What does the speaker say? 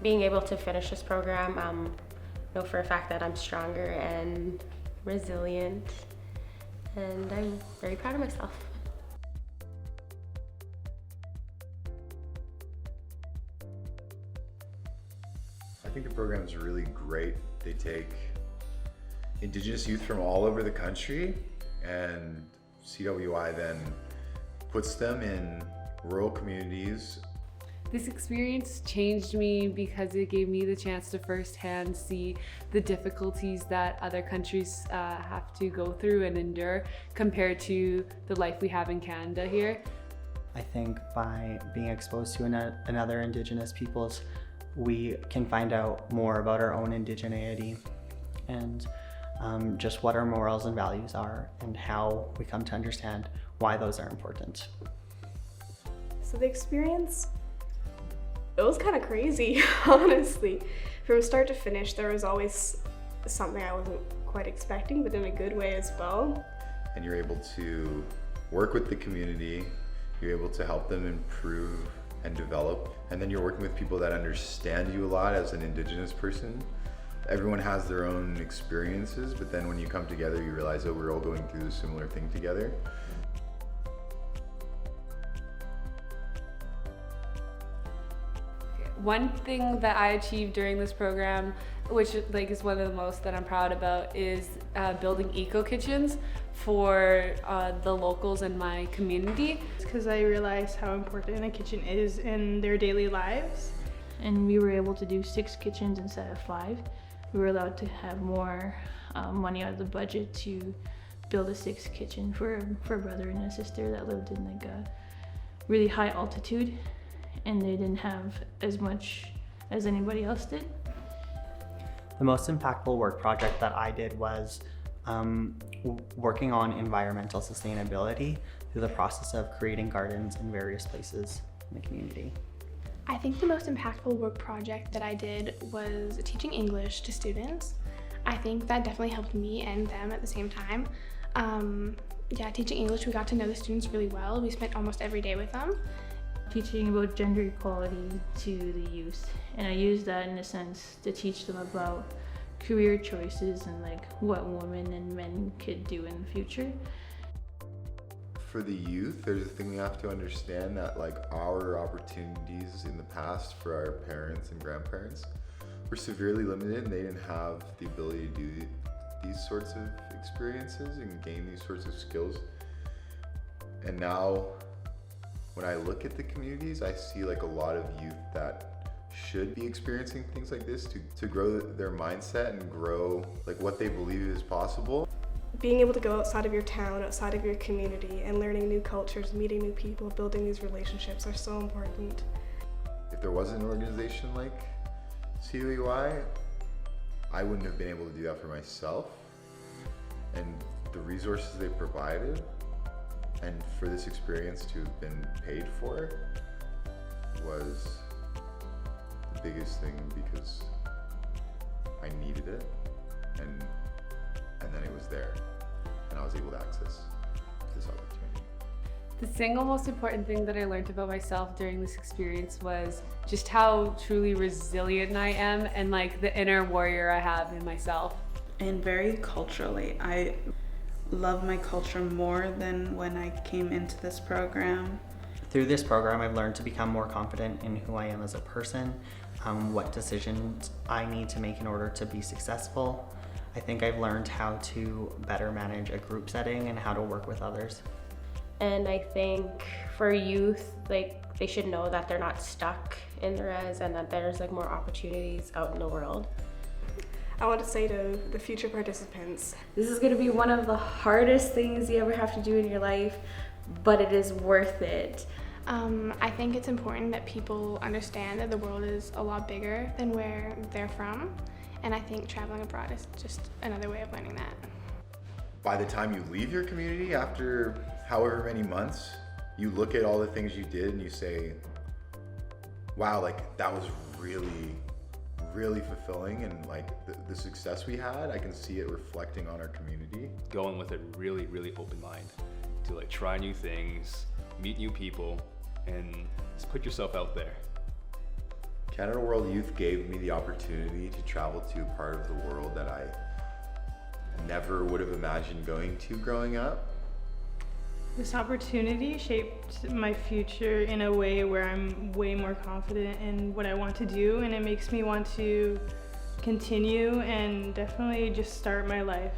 being able to finish this program, know for a fact that I'm stronger and resilient, and I'm very proud of myself. I think the program is really great. They take Indigenous youth from all over the country, and CWY then puts them in rural communities. This experience changed me because it gave me the chance to firsthand see the difficulties that other countries have to go through and endure compared to the life we have in Canada here. I think by being exposed to another Indigenous peoples, we can find out more about our own indigeneity and just what our morals and values are and how we come to understand why those are important. So the experience, it was kind of crazy, honestly. From start to finish, there was always something I wasn't quite expecting, but in a good way as well. And you're able to work with the community, you're able to help them improve and develop, and then you're working with people that understand you a lot as an Indigenous person. Everyone has their own experiences, but then when you come together, you realize that we're all going through a similar thing together. One thing that I achieved during this program, which is one of the most that I'm proud about, is building eco kitchens for the locals in my community. Because I realized how important a kitchen is in their daily lives. And we were able to do 6 kitchens instead of 5. We were allowed to have more money out of the budget to build a 6th kitchen for a brother and a sister that lived in like a really high altitude, and they didn't have as much as anybody else did. The most impactful work project that I did was working on environmental sustainability through the process of creating gardens in various places in the community. I think the most impactful work project that I did was teaching English to students. I think that definitely helped me and them at the same time. Teaching English, we got to know the students really well. We spent almost every day with them. Teaching about gender equality to the youth, and I used that in a sense to teach them about career choices and like what women and men could do in the future. For the youth, there's a thing we have to understand that like our opportunities in the past for our parents and grandparents were severely limited, and they didn't have the ability to do these sorts of experiences and gain these sorts of skills. And now when I look at the communities, I see like a lot of youth that should be experiencing things like this to grow their mindset and grow like what they believe is possible. Being able to go outside of your town, outside of your community, and learning new cultures, meeting new people, building these relationships are so important. If there wasn't an organization like CWY, I wouldn't have been able to do that for myself. And the resources they provided, and for this experience to have been paid for, was the biggest thing because I needed it, and then it was there, and I was able to access this opportunity. The single most important thing that I learned about myself during this experience was just how truly resilient I am and like the inner warrior I have in myself. And very culturally, I love my culture more than when I came into this program. Through this program, I've learned to become more confident in who I am as a person, what decisions I need to make in order to be successful. I think I've learned how to better manage a group setting and how to work with others. And I think for youth, like they should know that they're not stuck in the res and that there's like more opportunities out in the world. I want to say to the future participants, this is going to be one of the hardest things you ever have to do in your life, but it is worth it. I think it's important that people understand that the world is a lot bigger than where they're from, and I think traveling abroad is just another way of learning that. By the time you leave your community after however many months, you look at all the things you did and you say, wow, like that was really fulfilling, and like the success we had, I can see it reflecting on our community. Going with a really open mind to like try new things, meet new people, and just put yourself out there. Canada World Youth gave me the opportunity to travel to a part of the world that I never would have imagined going to growing up. This opportunity shaped my future in a way where I'm way more confident in what I want to do, and it makes me want to continue and definitely just start my life